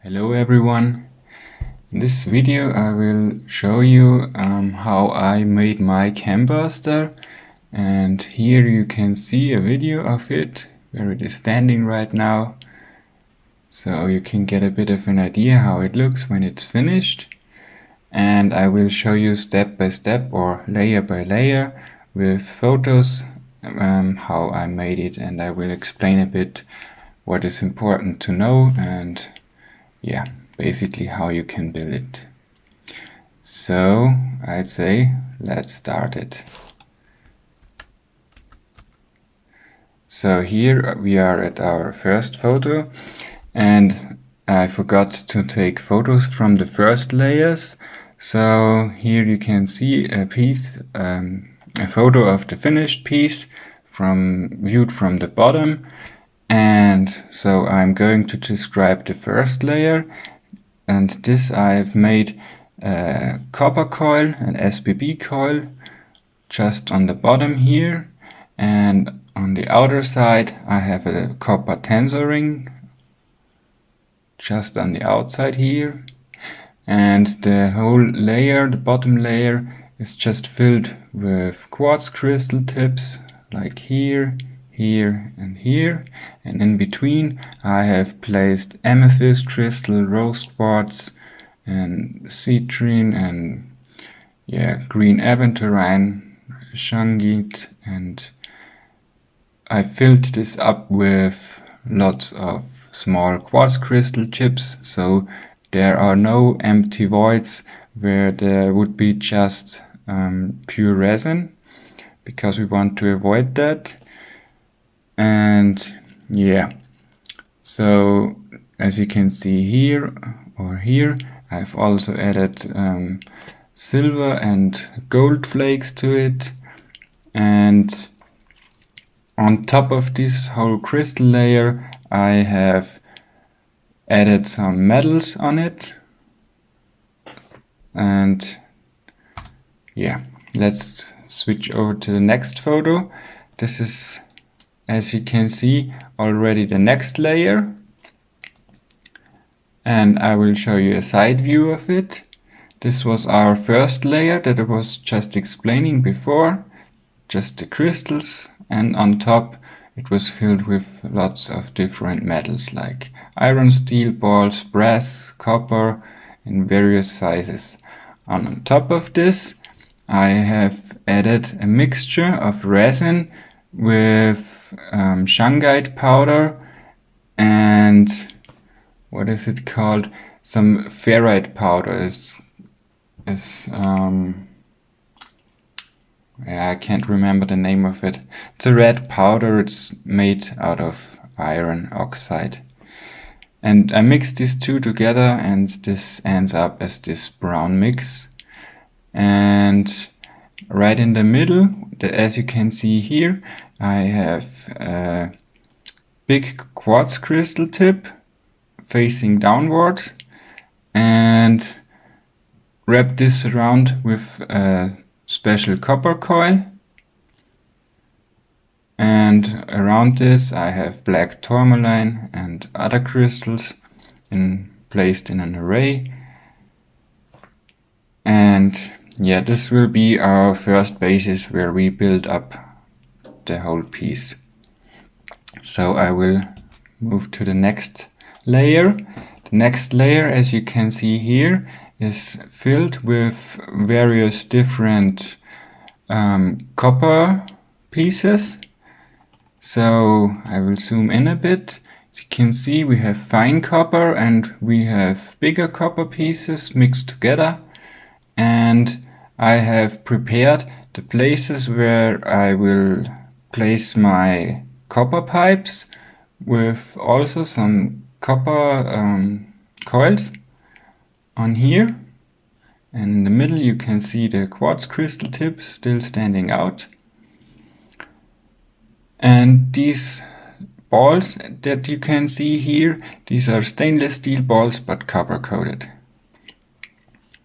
Hello everyone. In this video I will show you how I made my Chembuster, and here you can see a video of it where it is standing right now, so you can get a bit of an idea how it looks when it's finished. And I will show you step by step or layer by layer with photos how I made it, and I will explain a bit what is important to know and yeah, basically how you can build it. So I'd say let's start it. So here we are at our first photo, and I forgot to take photos from the first layers. So here you can see a piece, a photo of the finished piece viewed from the bottom. And so I'm going to describe the first layer, and this I've made a copper coil, an SBB coil, just on the bottom here, and on the outer side I have a copper tensor ring just on the outside here, and the whole layer, the bottom layer, is just filled with quartz crystal tips like here, here and here, and in between I have placed amethyst crystal, rose quartz and citrine and green aventurine, shungite, and I filled this up with lots of small quartz crystal chips, so there are no empty voids where there would be just pure resin, because we want to avoid that. And yeah, so as you can see here or here, I've also added silver and gold flakes to it, and on top of this whole crystal layer I have added some metals on it. And yeah, let's switch over to the next photo. This is, as you can see, already the next layer, and I will show you a side view of it. This was our first layer that I was just explaining before, just the crystals, and on top it was filled with lots of different metals like iron, steel balls, brass, copper in various sizes. On top of this I have added a mixture of resin with shungite powder and what is it called? Some ferrite powder I can't remember the name of it. It's a red powder. It's made out of iron oxide. And I mixed these two together, and this ends up as this brown mix. And right in the middle, as you can see here, I have a big quartz crystal tip facing downwards, and wrap this around with a special copper coil, and around this I have black tourmaline and other crystals placed in an array. And yeah, this will be our first basis where we build up the whole piece. So I will move to the next layer. The next layer, as you can see here, is filled with various different copper pieces. So I will zoom in a bit. As you can see, we have fine copper and we have bigger copper pieces mixed together. And I have prepared the places where I will place my copper pipes with also some copper coils on here. And in the middle you can see the quartz crystal tips still standing out. And these balls that you can see here, these are stainless steel balls but copper coated.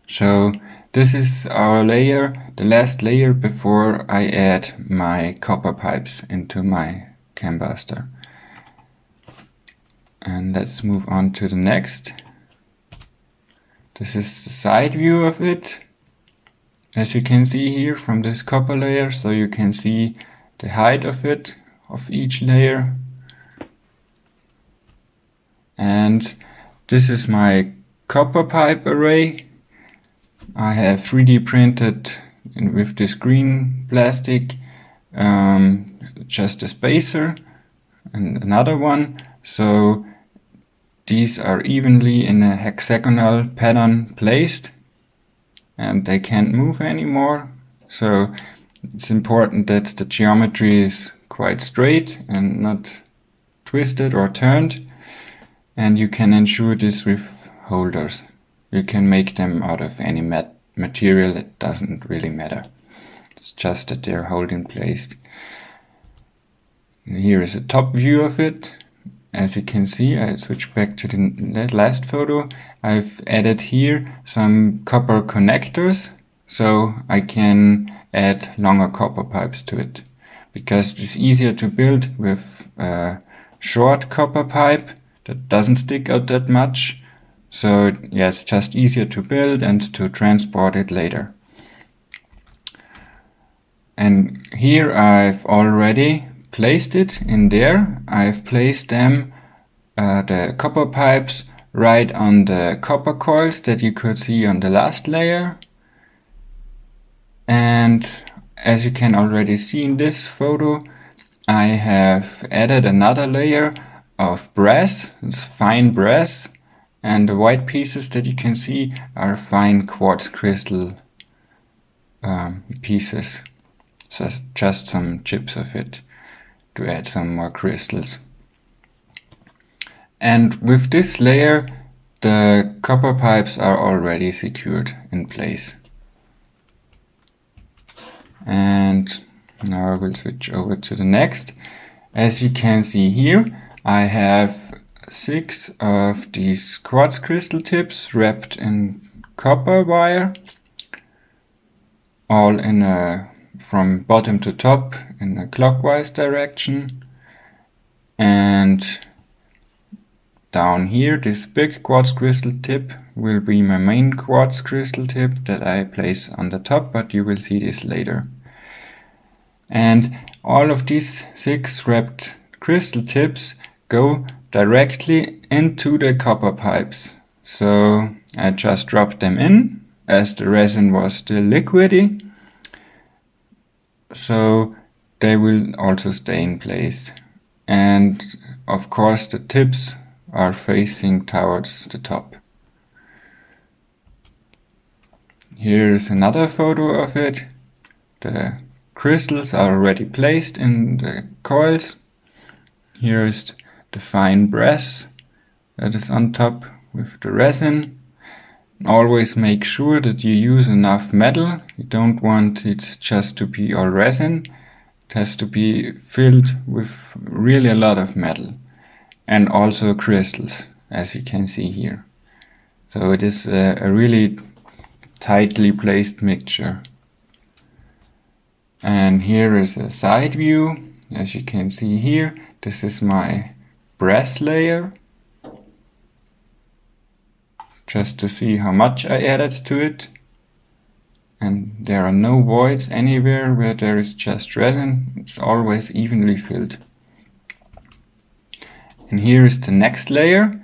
So this is our layer, the last layer before I add my copper pipes into my Chembuster. And let's move on to the next. This is the side view of it, as you can see here from this copper layer, so you can see the height of it, of each layer. And this is my copper pipe array. I have 3D printed with this green plastic just a spacer and another one, so these are evenly in a hexagonal pattern placed and they can't move anymore. So it's important that the geometry is quite straight and not twisted or turned, and you can ensure this with holders. You can make them out of any material, it doesn't really matter. It's just that they're holding placed. Here is a top view of it. As you can see, I switch back to the last photo. I've added here some copper connectors, so I can add longer copper pipes to it, because it's easier to build with a short copper pipe that doesn't stick out that much. So yeah, it's just easier to build and to transport it later. And here I've already placed it in there. I've placed them, the copper pipes, right on the copper coils that you could see on the last layer. And as you can already see in this photo, I have added another layer of brass. It's fine brass, and the white pieces that you can see are fine quartz crystal pieces. So just some chips of it to add some more crystals. And with this layer, the copper pipes are already secured in place. And now I will switch over to the next. As you can see here, I have 6 of these quartz crystal tips wrapped in copper wire, all in a from bottom to top in a clockwise direction. And down here, this big quartz crystal tip will be my main quartz crystal tip that I place on the top, but you will see this later. And all of these 6 wrapped crystal tips go directly into the copper pipes. So I just dropped them in as the resin was still liquidy. So they will also stay in place. And of course the tips are facing towards the top. Here is another photo of it. The crystals are already placed in the coils. Here is the fine brass that is on top with the resin. Always make sure that you use enough metal. You don't want it just to be all resin. It has to be filled with really a lot of metal. And also crystals, as you can see here. So it is a really tightly placed mixture. And here is a side view. As you can see here, this is my brass layer. Just to see how much I added to it. And there are no voids anywhere where there is just resin. It's always evenly filled. And here is the next layer.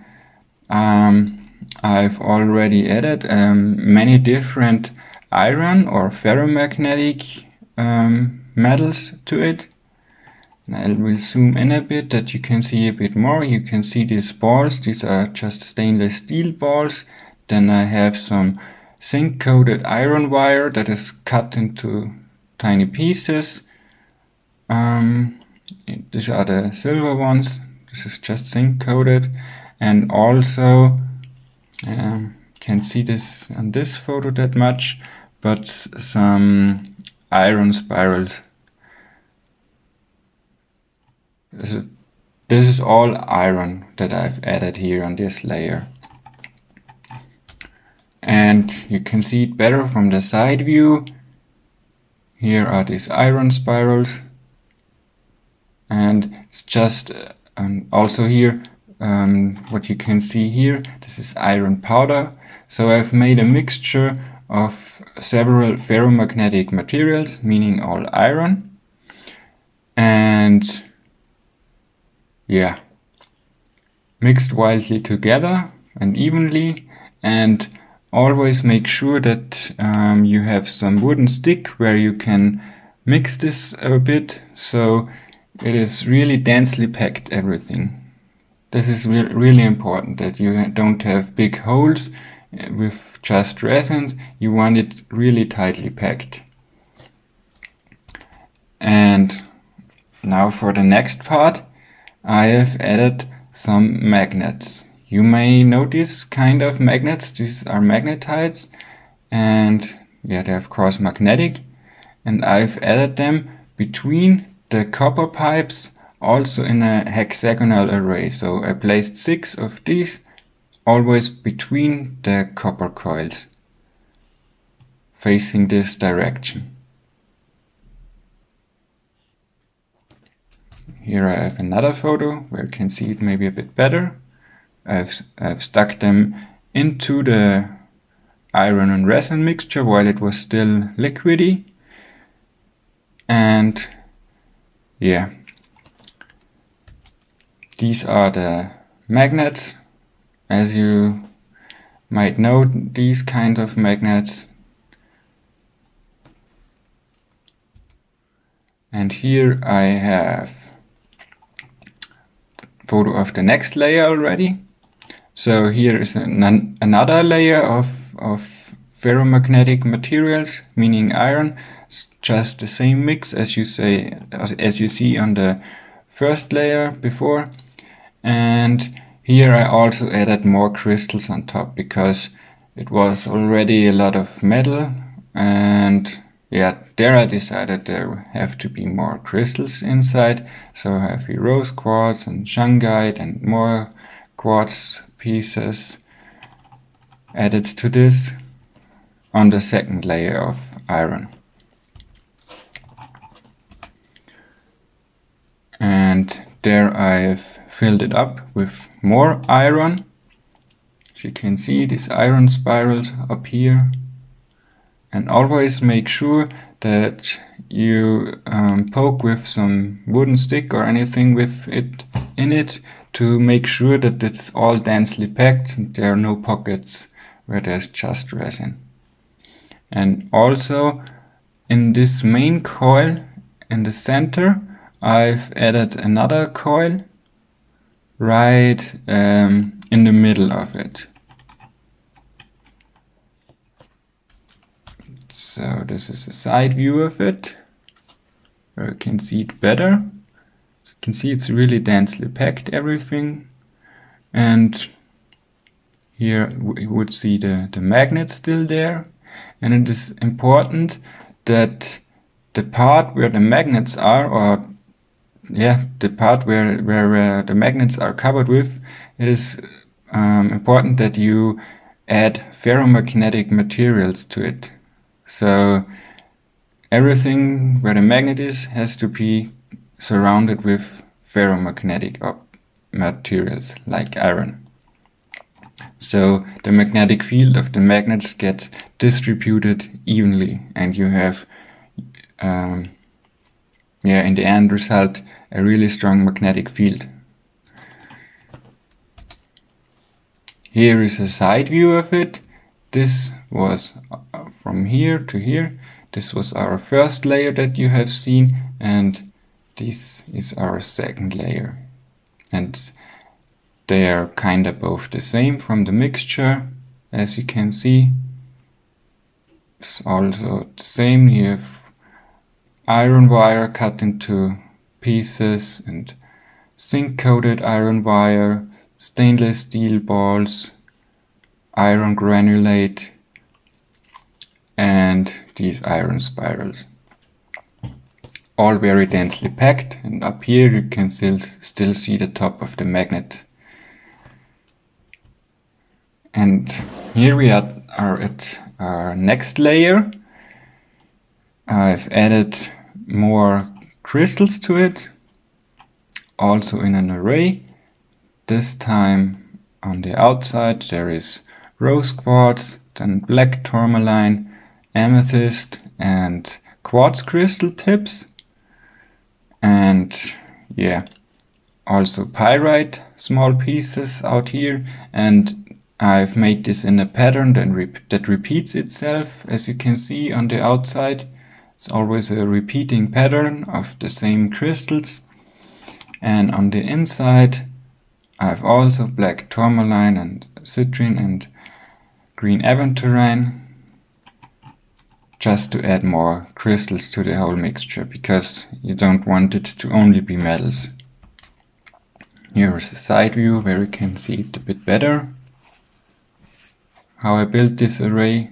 I've already added many different iron or ferromagnetic metals to it. And I will zoom in a bit that you can see a bit more. You can see these balls. These are just stainless steel balls. Then I have some zinc coated iron wire that is cut into tiny pieces. These are the silver ones. This is just zinc coated. And also can't see this on this photo that much, but some iron spirals. This is all iron that I've added here on this layer. And you can see it better from the side view. Here are these iron spirals. And it's just also here what you can see here, this is iron powder. So I've made a mixture of several ferromagnetic materials, meaning all iron. And yeah, mixed wildly together and evenly, and always make sure that you have some wooden stick where you can mix this a bit, so it is really densely packed, everything. This is really important, that you don't have big holes with just resins. You want it really tightly packed. And now for the next part, I have added some magnets. You may notice kind of magnets. These are magnetites, and yeah, they're of course magnetic. And I've added them between the copper pipes, also in a hexagonal array. So I placed 6 of these, always between the copper coils, facing this direction. Here I have another photo where you can see it maybe a bit better. I've stuck them into the iron and resin mixture while it was still liquidy. And yeah, these are the magnets. As you might know, these kinds of magnets. And here I have a photo of the next layer already. So here is another layer of ferromagnetic materials, meaning iron. It's just the same mix as you see on the first layer before. And here I also added more crystals on top, because it was already a lot of metal, and yeah, there I decided there have to be more crystals inside. So I have here rose quartz and shungite and more quartz pieces added to this on the second layer of iron. And there I've filled it up with more iron. As you can see, these iron spirals up here. And always make sure that you poke with some wooden stick or anything with it in it to make sure that it's all densely packed and there are no pockets where there's just resin. And also in this main coil in the center, I've added another coil right in the middle of it. So this is a side view of it, where you can see it better. As you can see, it's really densely packed, everything. And here we would see the magnet still there. And it is important that the part where the magnets are, or yeah, the part where the magnets are covered with, it is important that you add ferromagnetic materials to it. So everything where the magnet is has to be surrounded with ferromagnetic materials like iron. So the magnetic field of the magnets gets distributed evenly, and you have in the end result a really strong magnetic field. Here is a side view of it. This was from here to here. This was our first layer that you have seen, and this is our second layer. And they are kinda both the same from the mixture, as you can see. It's also the same. You have iron wire cut into pieces, and zinc coated iron wire, stainless steel balls, iron granulate, and these iron spirals. All very densely packed, and up here you can still see the top of the magnet. And here we are at our next layer. I've added more crystals to it, also in an array. this time on the outside there is rose quartz, then black tourmaline, amethyst and quartz crystal tips, and yeah, also pyrite small pieces out here, and I've made this in a pattern that repeats itself. As you can see on the outside, it's always a repeating pattern of the same crystals, and on the inside I've also black tourmaline and citrine and green aventurine, just to add more crystals to the whole mixture, because you don't want it to only be metals. Here is a side view where you can see it a bit better, how I built this array.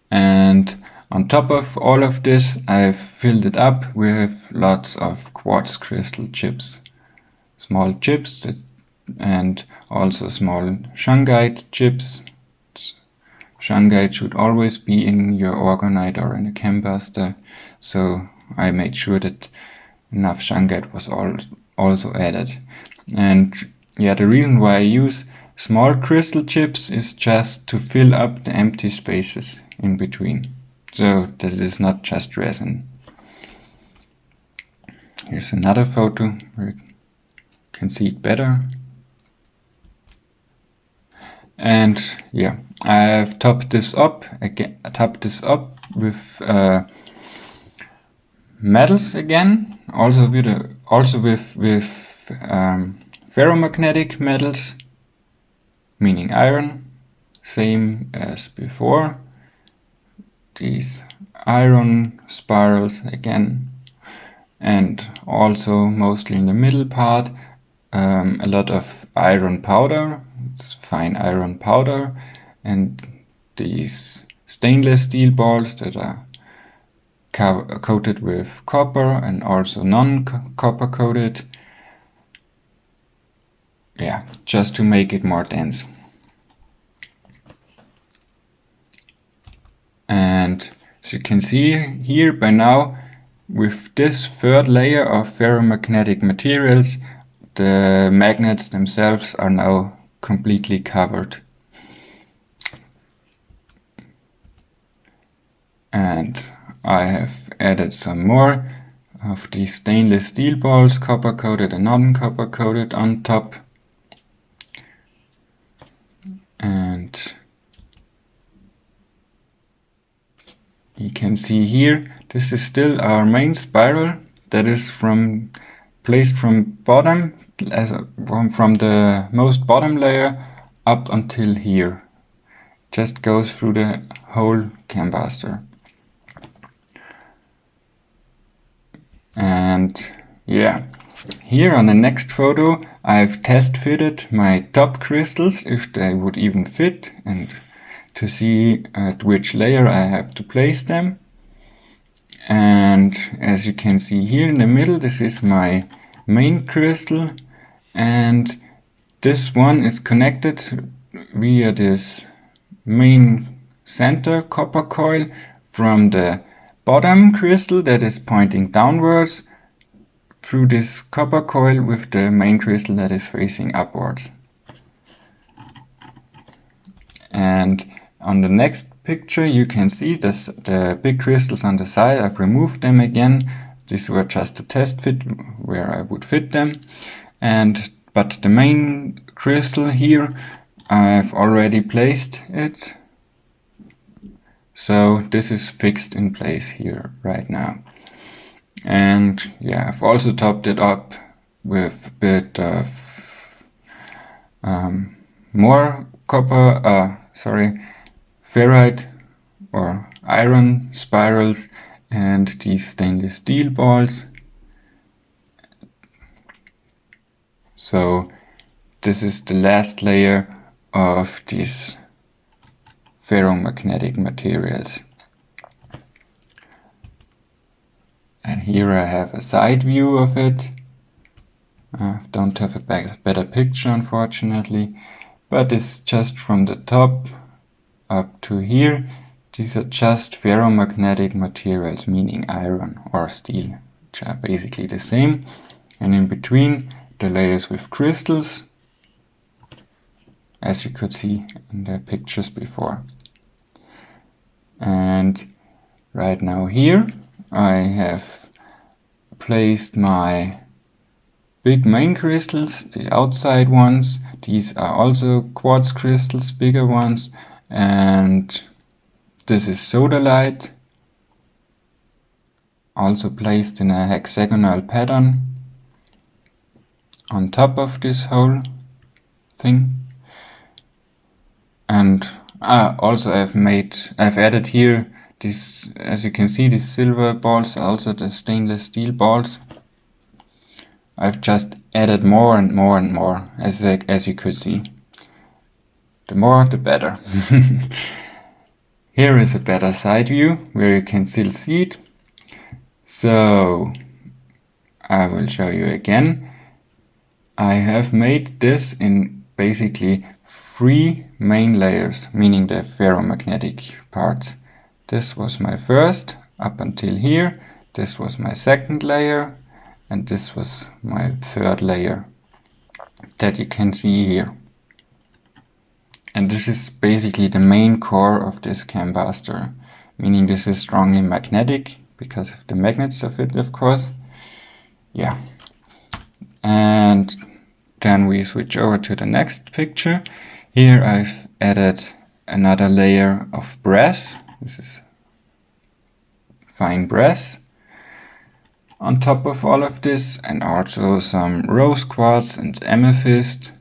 And on top of all of this, I've filled it up with lots of quartz crystal chips. Small chips and also small shungite chips. Shungite should always be in your orgonite or in a Chembuster, so I made sure that enough shungite was also added. And yeah, the reason why I use small crystal chips is just to fill up the empty spaces in between, so that it is not just resin. Here's another photo where you can see it better. And yeah, I've topped this up with metals again, also with ferromagnetic metals, meaning iron, same as before. These iron spirals again, and also mostly in the middle part a lot of iron powder. It's fine iron powder, and these stainless steel balls that are coated with copper and also non-copper coated. Yeah, just to make it more dense. And as you can see here by now, with this third layer of ferromagnetic materials, the magnets themselves are now completely covered. And I have added some more of these stainless steel balls, copper coated and non-copper coated, on top. And you can see here, this is still our main spiral that is placed from bottom, from the most bottom layer up until here. Just goes through the whole Chembuster. And yeah, here on the next photo I've test fitted my top crystals, if they would even fit, and to see at which layer I have to place them. And as you can see here in the middle, this is my main crystal, and this one is connected via this main center copper coil from the bottom crystal that is pointing downwards through this copper coil with the main crystal that is facing upwards. And on the next picture you can see this, the big crystals on the side. I've removed them again. These were just a test fit where I would fit them. But the main crystal here, I've already placed it. So this is fixed in place here right now. And yeah, I've also topped it up with a bit of more ferrite or iron spirals and these stainless steel balls. So this is the last layer of these ferromagnetic materials. And here I have a side view of it. I don't have a better picture, unfortunately, but it's just from the top up to here. These are just ferromagnetic materials, meaning iron or steel, which are basically the same. and in between the layers with crystals, as you could see in the pictures before. And right now here I have placed my big main crystals, the outside ones. These are also quartz crystals, bigger ones, and this is sodalite, also placed in a hexagonal pattern on top of this whole thing. And also I've added here this, as you can see, these silver balls, also the stainless steel balls. I've just added more and more and more, as you could see. The more, the better. Here is a better side view where you can still see it. So I will show you again. I have made this in basically 3 main layers, meaning the ferromagnetic part. This was my first up until here. This was my second layer. And this was my third layer that you can see here. And this is basically the main core of this Chembuster, meaning this is strongly magnetic because of the magnets of it, of course. Yeah. And then we switch over to the next picture. Here I've added another layer of brass. This is fine brass on top of all of this, and also some rose quartz and amethyst,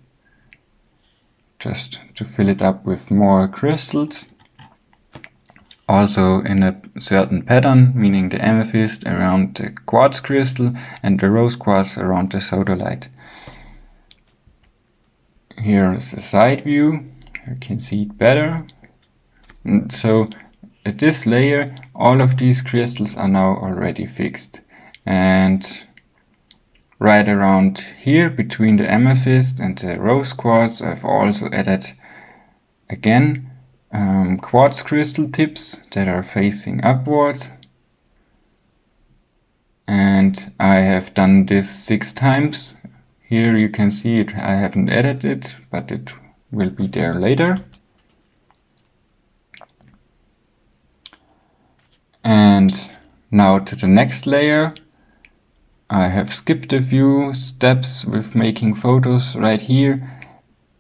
just to fill it up with more crystals. Also in a certain pattern, meaning the amethyst around the quartz crystal and the rose quartz around the sodalite. Here is a side view, you can see it better. And so at this layer, all of these crystals are now already fixed. And right around here, between the amethyst and the rose quartz, I've also added again quartz crystal tips that are facing upwards. And I have done this 6 times. Here you can see it, I haven't added it, but it will be there later. And now to the next layer. I have skipped a few steps with making photos right here,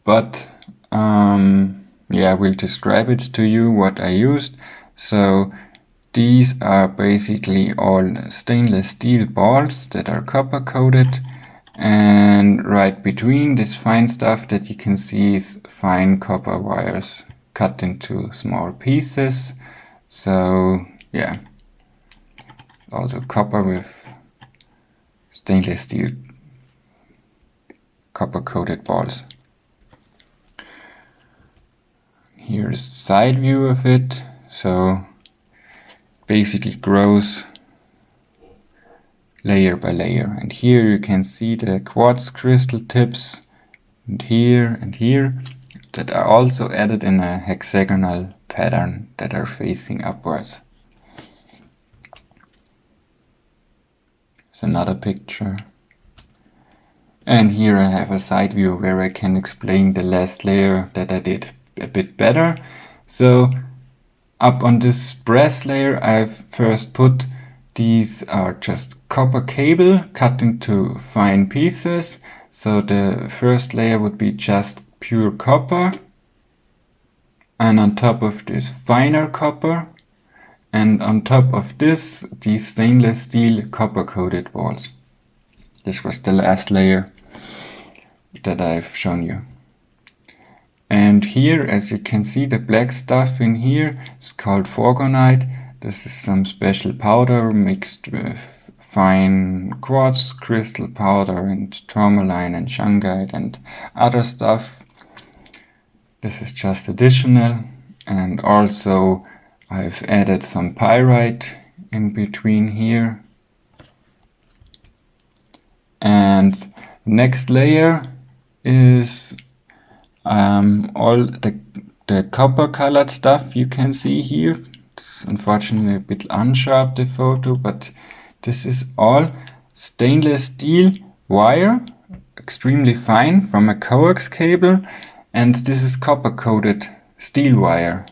but yeah, I will describe it to you what I used. So these are basically all stainless steel balls that are copper coated, and right between this fine stuff that you can see is fine copper wires cut into small pieces. So yeah, also copper with stainless steel copper coated balls. Here is a side view of it. So basically grows layer by layer, and here you can see the quartz crystal tips, and here that are also added in a hexagonal pattern that are facing upwards. Here's another picture. And here I have a side view where I can explain the last layer that I did a bit better. So up on this brass layer I've first put, these are just copper cable cut into fine pieces. So the first layer would be just pure copper, and on top of this finer copper, and on top of this, these stainless steel copper coated balls. This was the last layer that I've shown you. And here, as you can see, the black stuff in here is called forgonite. This is some special powder mixed with fine quartz crystal powder and tourmaline and shungite and other stuff. This is just additional, and also I've added some pyrite in between here. And next layer is all the copper colored stuff you can see here. It's unfortunately a bit unsharp, the photo, but this is all stainless steel wire, extremely fine, from a coax cable, and this is copper coated steel wire.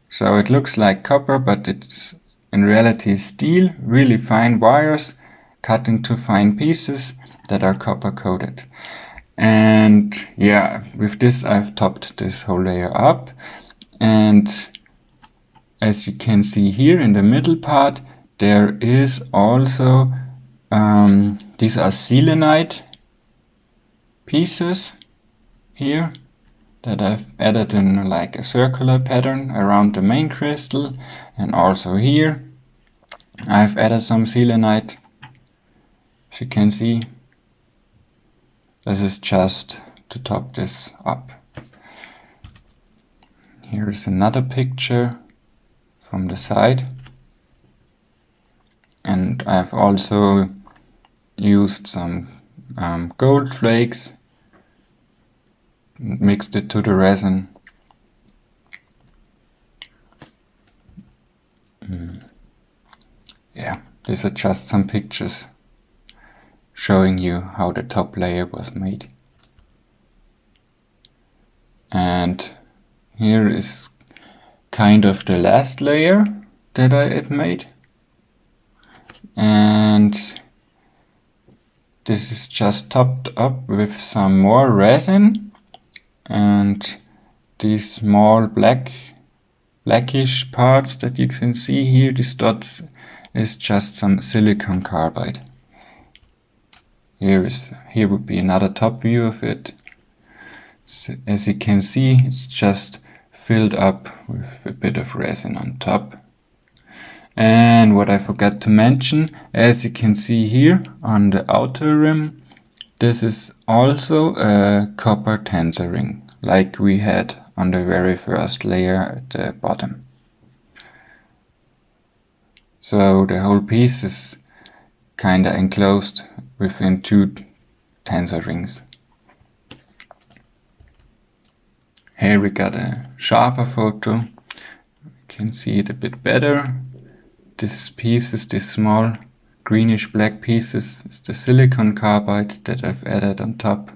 So it looks like copper, but it's in reality steel, really fine wires cut into fine pieces that are copper coated. And yeah, with this I've topped this whole layer up, and as you can see here in the middle part, there is also these are selenite pieces here that I've added in like a circular pattern around the main crystal, and also here I've added some selenite. As you can see, this is just to top this up. Here is another picture from the side, and I've also used some gold flakes, mixed it to the resin. Yeah, these are just some pictures showing you how the top layer was made. And here is kind of the last layer that I have made. And this is just topped up with some more resin, and these small blackish parts that you can see here, these dots, is just some silicon carbide. Here would be another top view of it. So as you can see, it's just filled up with a bit of resin on top. And what I forgot to mention, as you can see here on the outer rim, this is also a copper tensor ring, like we had on the very first layer at the bottom. So the whole piece is kinda enclosed within two tensor rings. Here we got a sharper photo. You can see it a bit better. This piece is this small greenish black pieces is the silicon carbide that I've added on top.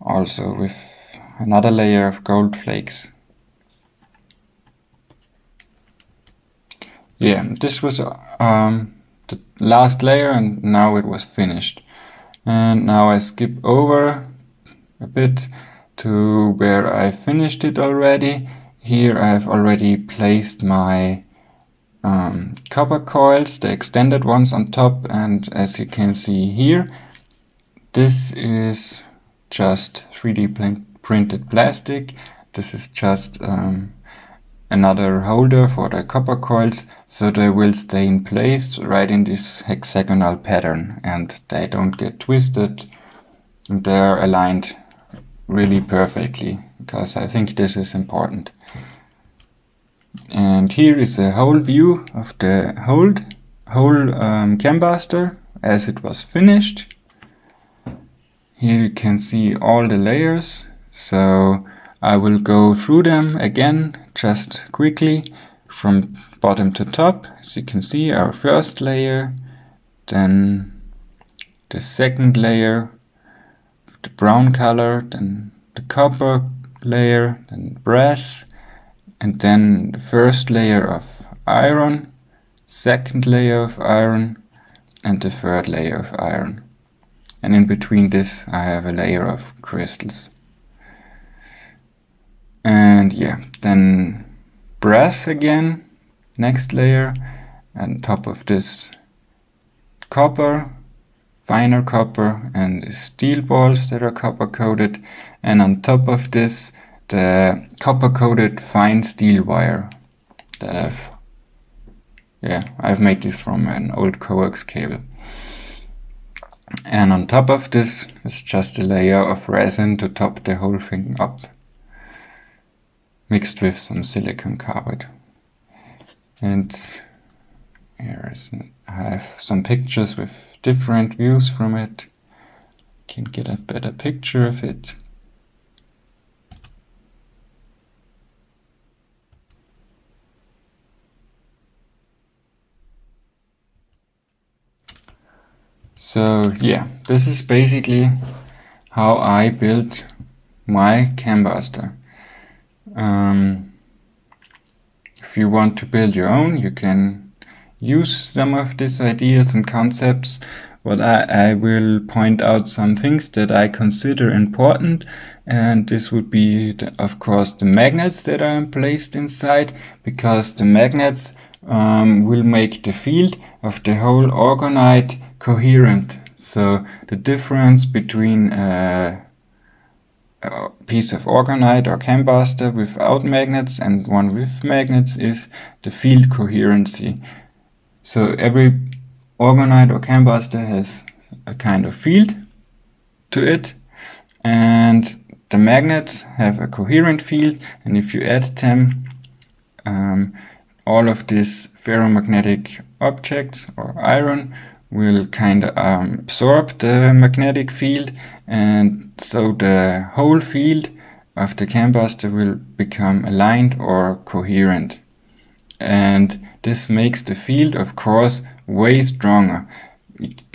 Also with another layer of gold flakes. Yeah, this was the last layer, and now it was finished. And now I skip over a bit to where I finished it already. Here I've already placed my copper coils, the extended ones, on top, and as you can see here, this is just 3D printed plastic. This is just another holder for the copper coils, so they will stay in place right in this hexagonal pattern and they don't get twisted. They're aligned really perfectly, because I think this is important. And here is a whole view of the whole Chembuster as it was finished. Here you can see all the layers, so I will go through them again just quickly from bottom to top. As you can see, our first layer, then the second layer of the brown color, then the copper layer, then brass, and then the first layer of iron, second layer of iron, and the third layer of iron. And in between this I have a layer of crystals. And yeah, then brass again, next layer, and top of this copper, finer copper, and the steel balls that are copper coated, and on top of this the copper coated fine steel wire that I've made this from an old coax cable. And on top of this is just a layer of resin to top the whole thing up, mixed with some silicon carbide. And I have some pictures with different views from it. Can get a better picture of it. So yeah, this is basically how I built my Chembuster. If you want to build your own, you can use some of these ideas and concepts, but I will point out some things that I consider important, and this would be, of course, the magnets that are placed inside, because the magnets will make the field of the whole orgonite coherent. So the difference between a piece of orgonite or Chembuster without magnets and one with magnets is the field coherency. So every orgonite or Chembuster has a kind of field to it, and the magnets have a coherent field, and if you add them, all of these ferromagnetic objects or iron will kind of absorb the magnetic field, and so the whole field of the Chembuster will become aligned or coherent. And this makes the field, of course, way stronger.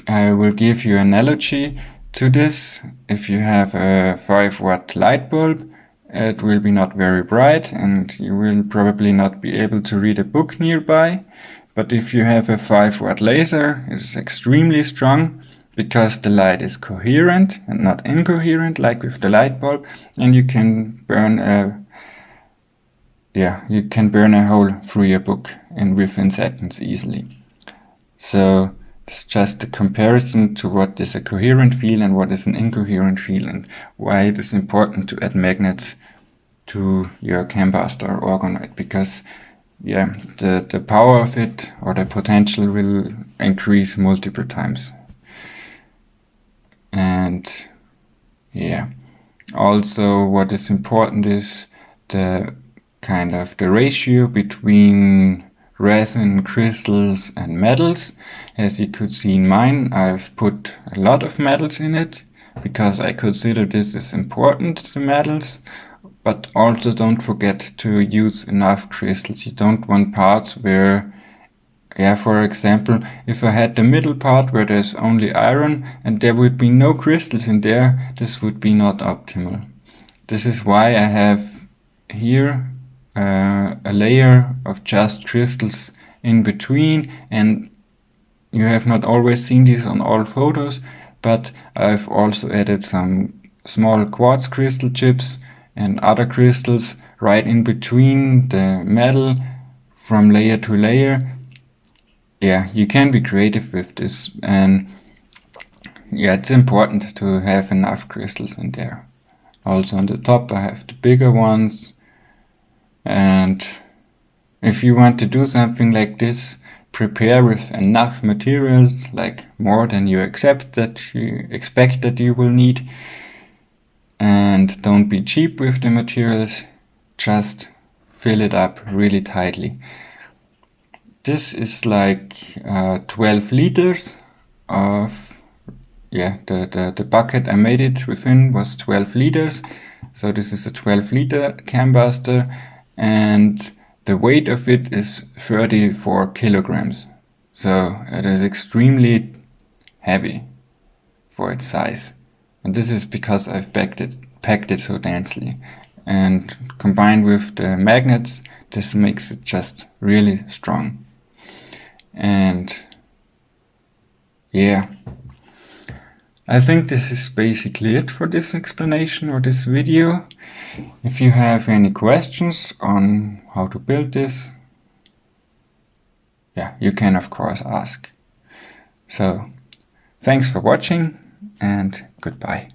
I will give you an analogy to this. If you have a 5-watt light bulb, it will be not very bright and you will probably not be able to read a book nearby. But if you have a 5-watt laser, it is extremely strong because the light is coherent and not incoherent like with the light bulb, and you can burn a hole through your book within seconds easily. So it's just a comparison to what is a coherent field and what is an incoherent field, and why it is important to add magnets to your Chembuster or orgonite, because the power of it or the potential will increase multiple times. And also what is important is the ratio between resin, crystals and metals. As you could see in mine, I've put a lot of metals in it because I consider this is important, the metals. But also don't forget to use enough crystals. You don't want parts where, for example, if I had the middle part where there's only iron and there would be no crystals in there, this would be not optimal. This is why I have here a layer of just crystals in between, and you have not always seen these on all photos, but I've also added some small quartz crystal chips and other crystals right in between the metal from layer to layer. You can be creative with this, and it's important to have enough crystals in there. Also on the top I have the bigger ones, and if you want to do something like this, prepare with enough materials, like more than you expect that you will need. And don't be cheap with the materials, just fill it up really tightly. This is like 12 liters of, the bucket I made it within was 12 liters. So this is a 12-liter Chembuster, and the weight of it is 34 kilograms. So it is extremely heavy for its size. And this is because I've packed it so densely. And combined with the magnets, this makes it just really strong. And I think this is basically it for this explanation or this video. If you have any questions on how to build this, you can of course ask. So thanks for watching and goodbye.